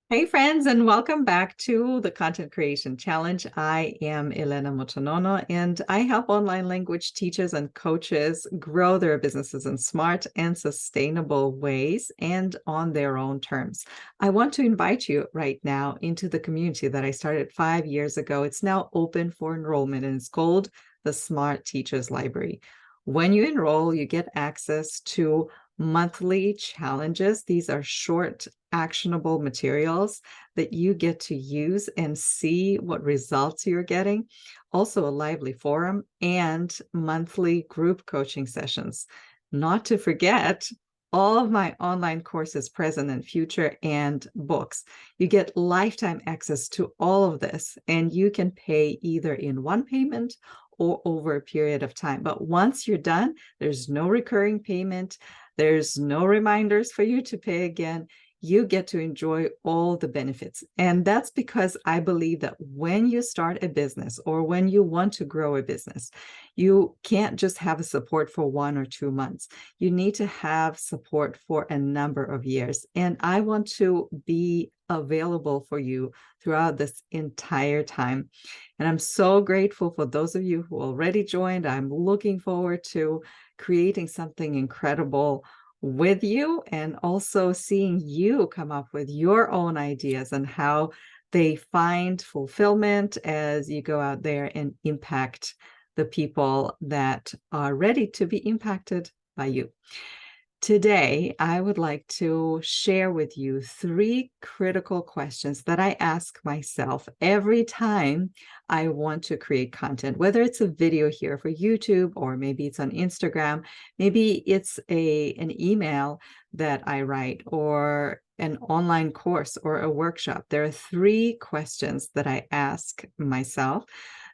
Hey friends, and welcome back to the Content Creation Challenge. I am Elena Motonono, and I help online language teachers and coaches grow their businesses in smart and sustainable ways and on their own terms. I want to invite you right now into the community that I started 5 years ago. It's now open for enrollment, and it's called the Smart Teachers Library. When you enroll, you get access to monthly challenges. These are short, actionable materials that you get to use and see what results you're getting. Also, a lively forum and monthly group coaching sessions. Not to forget, all of my online courses, present and future, and books. You get lifetime access to all of this, and you can pay either in one payment or over a period of time. But once you're done, there's no recurring payment. There's no reminders for you to pay again. You get to enjoy all the benefits. And that's because I believe that when you start a business or when you want to grow a business, you can't just have a support for 1 or 2 months. You need to have support for a number of years. And I want to be available for you throughout this entire time. And I'm so grateful for those of you who already joined. I'm looking forward to creating something incredible with you, and also seeing you come up with your own ideas and how they find fulfillment as you go out there and impact the people that are ready to be impacted by you. Today, I would like to share with you 3 critical questions that I ask myself every time I want to create content, whether it's a video here for YouTube, or maybe it's on Instagram, maybe it's an email that I write, or an online course or a workshop. There are 3 questions that I ask myself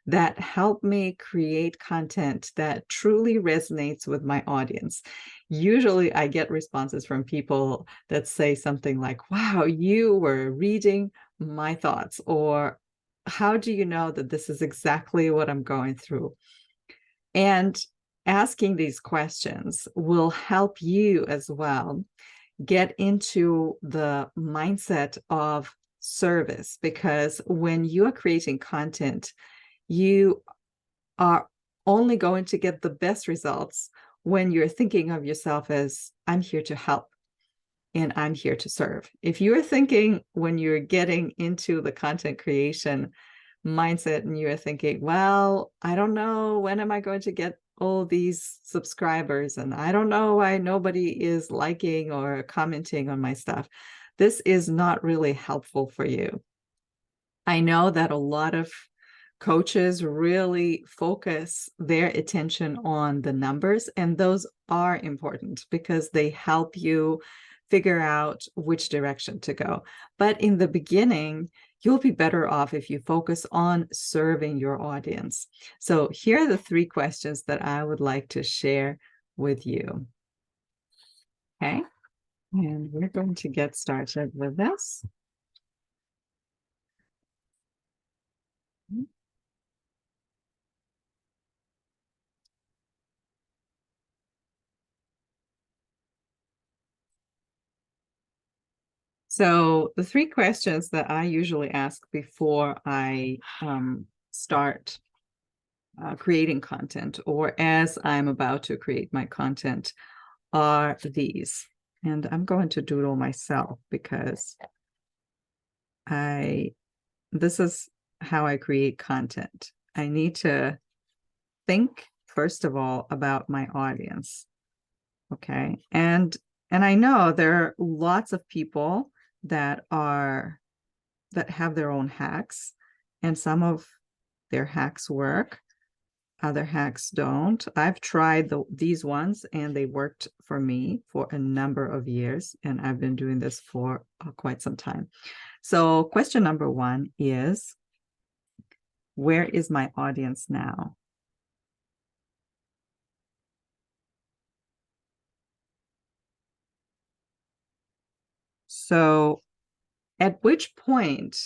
that help me create content that truly resonates with my audience. Usually I get responses from people that say something like, wow, you were reading my thoughts, or how do you know that this is exactly what I'm going through? And asking these questions will help you as well get into the mindset of service, because when you are creating content, you are only going to get the best results when you're thinking of yourself as, I'm here to help and I'm here to serve. If you're thinking, when you're getting into the content creation mindset, and you're thinking, well, I don't know, when am I going to get all these subscribers? And I don't know why nobody is liking or commenting on my stuff. This is not really helpful for you. I know that a lot of coaches really focus their attention on the numbers, and those are important because they help you figure out which direction to go. But in the beginning, you'll be better off if you focus on serving your audience. So here are the 3 questions that I would like to share with you. Okay, and we're going to get started with this. So the 3 questions that I usually ask before I start creating content, or as I'm about to create my content, are these. And I'm going to doodle myself because this is how I create content. I need to think, first of all, about my audience. Okay. And I know there are lots of people that have their own hacks, and some of their hacks work, other hacks don't. I've tried these ones, and they worked for me for a number of years, and I've been doing this for quite some time. So question number 1 is, where is my audience now? So at which point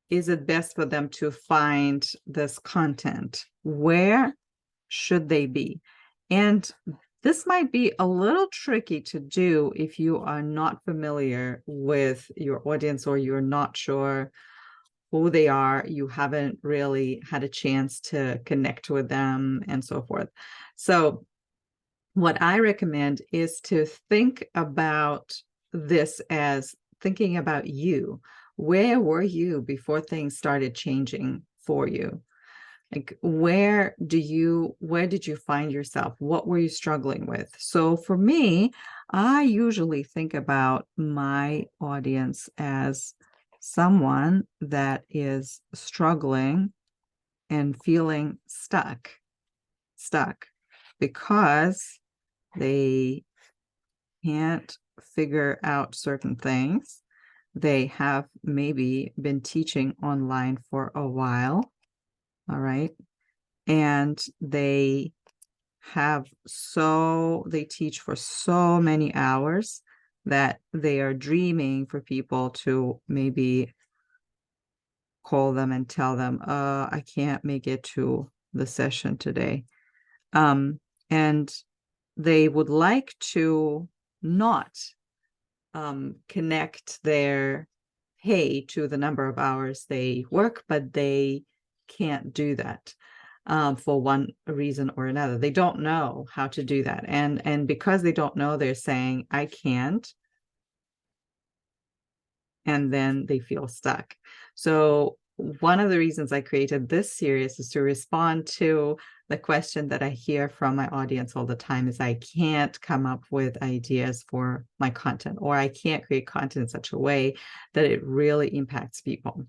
is it best for them to find this content? Where should they be? And This might be a little tricky to do if you are not familiar with your audience or you're not sure who they are, you haven't really had a chance to connect with them and so forth. So what I recommend is to think about this as thinking about you. Where were you before things started changing for you? Like, where did you find yourself? What were you struggling with? So for me, I usually think about my audience as someone that is struggling and feeling stuck because they can't figure out certain things. They have maybe been teaching online for a while, all right? And they teach for so many hours that they are dreaming for people to maybe call them and tell them, I can't make it to the session today. And they would like to not connect their pay to the number of hours they work, but they can't do that for one reason or another. They don't know how to do that. And because they don't know, they're saying, I can't. And then they feel stuck. So one of the reasons I created this series is to respond to the question that I hear from my audience all the time is I can't come up with ideas for my content, or I can't create content in such a way that it really impacts people.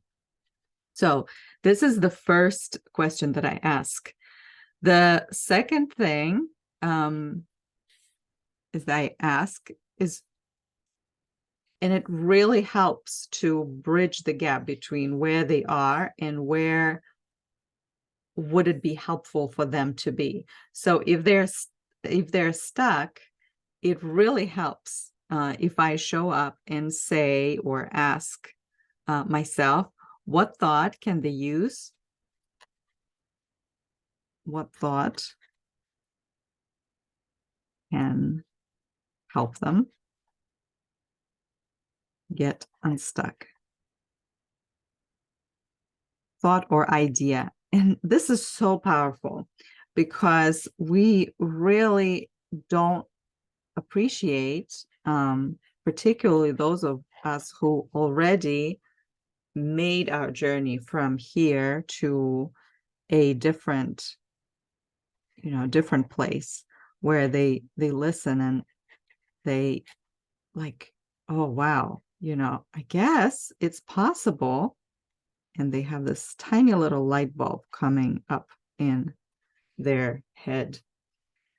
So this is the first question that I ask. The second thing is that I ask is, and it really helps to bridge the gap between where they are and where would it be helpful for them to be. So if they're stuck, it really helps if I show up and say or ask myself, what thought can they use? What thought can help them get unstuck? Thought or idea. And this is so powerful because we really don't appreciate, particularly those of us who already made our journey from here to a different place where they listen and they like, oh wow, I guess it's possible. And they have this tiny little light bulb coming up in their head.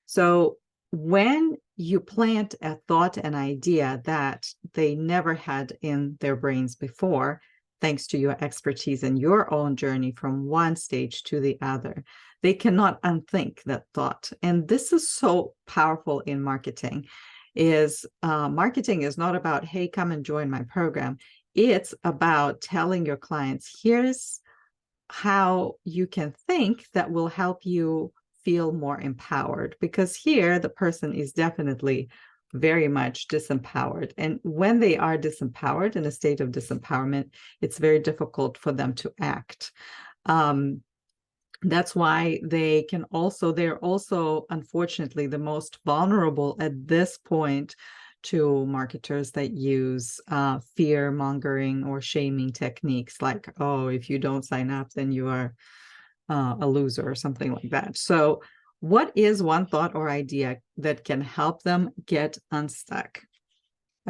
So when you plant a thought and idea that they never had in their brains before, thanks to your expertise and your own journey from one stage to the other, they cannot unthink that thought. And this is so powerful in marketing. Marketing is not about, hey, come and join my program. It's about telling your clients, here's how you can think that will help you feel more empowered, because here the person is definitely very much disempowered. And when they are disempowered, in a state of disempowerment, it's very difficult for them to act. That's why they're also, unfortunately, the most vulnerable at this point to marketers that use fear mongering or shaming techniques like, oh, if you don't sign up, then you are a loser or something like that. So what is one thought or idea that can help them get unstuck?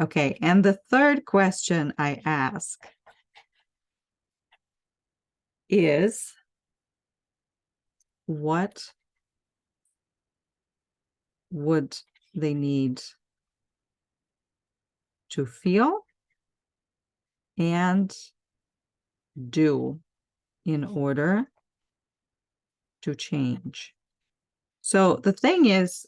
Okay, and the third question I ask is, what would they need to feel and do in order to change? So the thing is,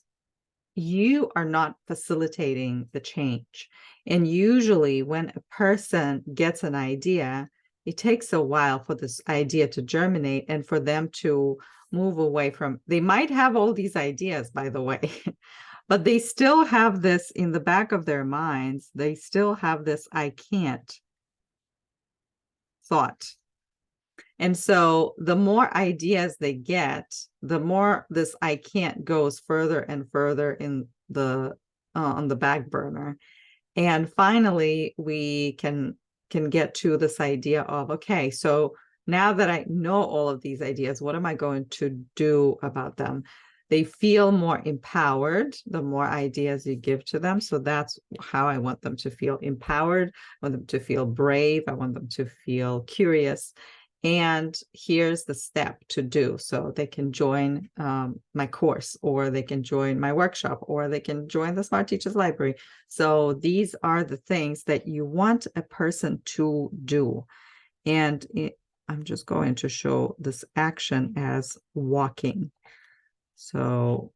you are not facilitating the change. And usually when a person gets an idea, it takes a while for this idea to germinate and for them to move away from, they might have all these ideas, by the way, But they still have this in the back of their minds. They still have this I can't thought. And so the more ideas they get, the more this I can't goes further and further in the on the back burner. And finally, we can get to this idea of, okay, so now that I know all of these ideas, what am I going to do about them? They feel more empowered the more ideas you give to them. So that's how I want them to feel empowered. I want them to feel brave. I want them to feel curious. And here's the step to do. So they can join my course, or they can join my workshop, or they can join the Smart Teachers Library. So these are the things that you want a person to do. And I'm just going to show this action as walking. So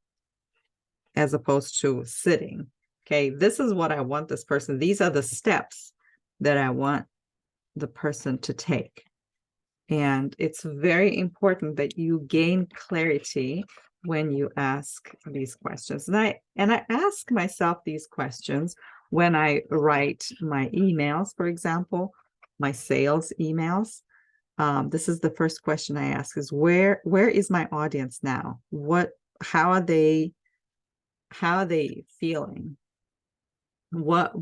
as opposed to sitting. Okay, this is what I want this person. These are the steps that I want the person to take. And it's very important that you gain clarity when you ask these questions. And I ask myself these questions when I write my emails, for example, my sales emails. This is the first question I ask is where is my audience now? How are they feeling? What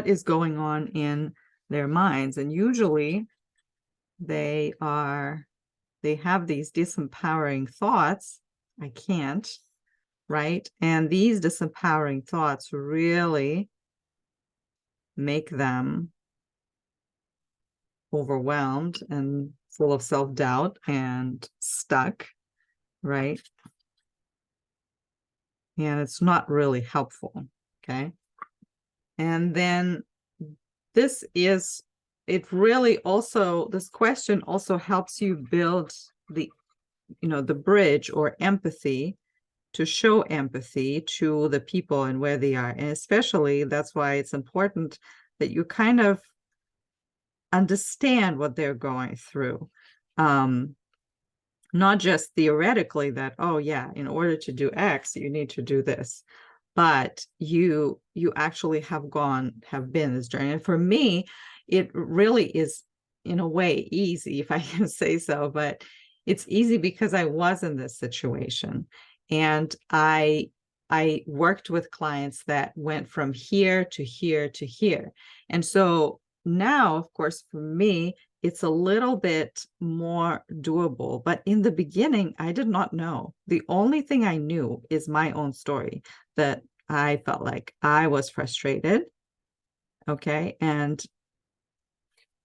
is going on in their minds? And usually they have these disempowering thoughts. I can't, right? And these disempowering thoughts really make them overwhelmed and full of self-doubt and stuck, right? And it's not really helpful, okay? And then this question also helps you build the bridge or empathy, to show empathy to the people and where they are. And especially that's why it's important that you kind of understand what they're going through. Not just theoretically that, oh yeah, in order to do X, you need to do this, but you actually have been this journey. And for me, it really is in a way easy, if I can say so, but it's easy because I was in this situation. And I worked with clients that went from here to here to here. And so now, of course, for me, it's a little bit more doable. But in the beginning, I did not know. The only thing I knew is my own story, that I felt like I was frustrated. Okay. And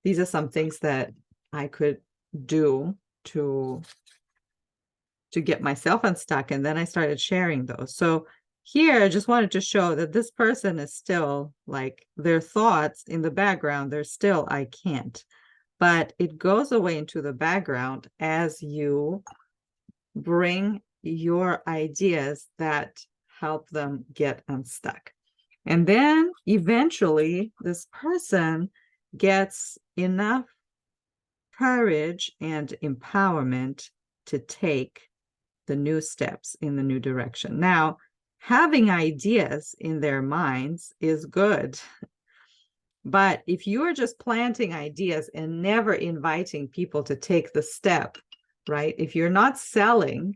these are some things that I could do to get myself unstuck. And then I started sharing those. So here, I just wanted to show that this person is still like their thoughts in the background. They're still, I can't. But it goes away into the background as you bring your ideas that help them get unstuck. And then eventually this person gets enough courage and empowerment to take the new steps in the new direction. Now, having ideas in their minds is good. But if you are just planting ideas and never inviting people to take the step, right? If you're not selling,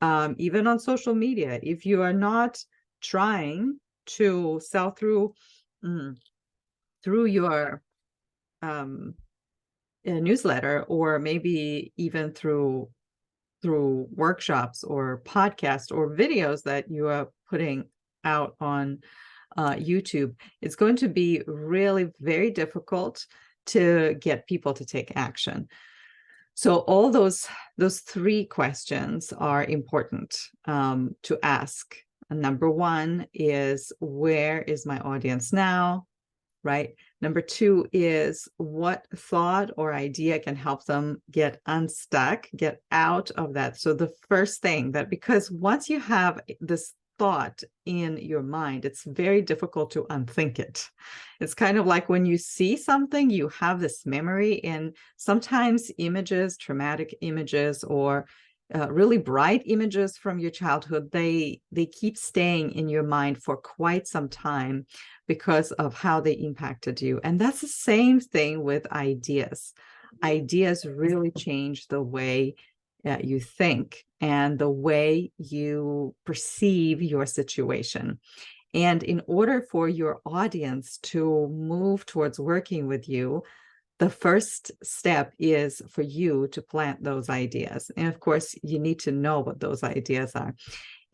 even on social media, if you are not trying to sell through your newsletter, or maybe even through workshops or podcasts or videos that you are putting out on YouTube, it's going to be really very difficult to get people to take action. So all those three questions are important to ask. And number one is, where is my audience now? Right? Number two is, what thought or idea can help them get unstuck, get out of that? So the first thing that, because once you have this thought in your mind, it's very difficult to unthink it. It's kind of like when you see something, you have this memory, and sometimes images, traumatic images, or really bright images from your childhood, they keep staying in your mind for quite some time because of how they impacted you. And that's the same thing with ideas. Ideas really change the way you think and the way you perceive your situation. And in order for your audience to move towards working with you, the first step is for you to plant those ideas. And of course, you need to know what those ideas are.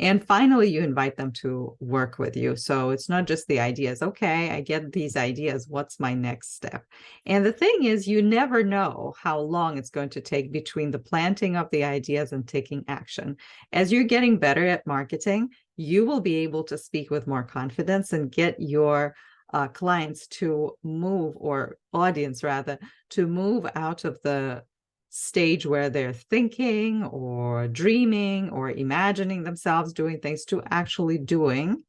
And finally, you invite them to work with you. So it's not just the ideas. Okay, I get these ideas. What's my next step? And the thing is, you never know how long it's going to take between the planting of the ideas and taking action. As you're getting better at marketing, you will be able to speak with more confidence and get your clients to move, or audience rather, to move out of the stage where they're thinking or dreaming or imagining themselves doing things to actually doing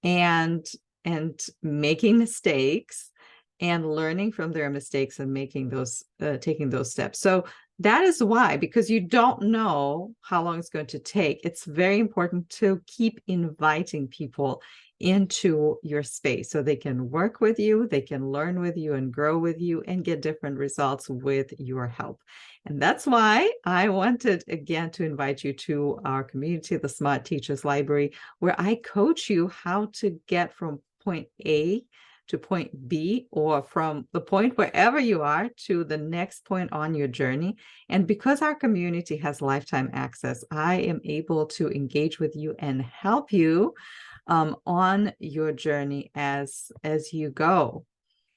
and making mistakes and learning from their mistakes and making those taking those steps. So that is why, because you don't know how long it's going to take, it's very important to keep inviting people into your space so they can work with you, they can learn with you and grow with you and get different results with your help. And that's why I wanted again to invite you to our community, the Smart Teachers Library, where I coach you how to get from point A to point B, or from the point wherever you are to the next point on your journey. And because our community has lifetime access, I am able to engage with you and help you on your journey as you go.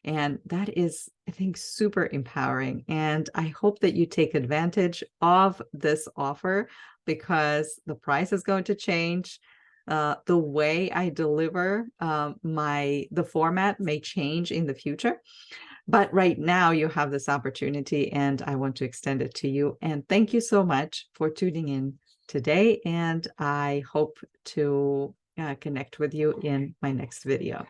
And that is, I think, super empowering. And I hope that you take advantage of this offer, because the price is going to change. The way I deliver the format may change in the future. But right now you have this opportunity and I want to extend it to you. And thank you so much for tuning in today. And I hope to connect with you in my next video.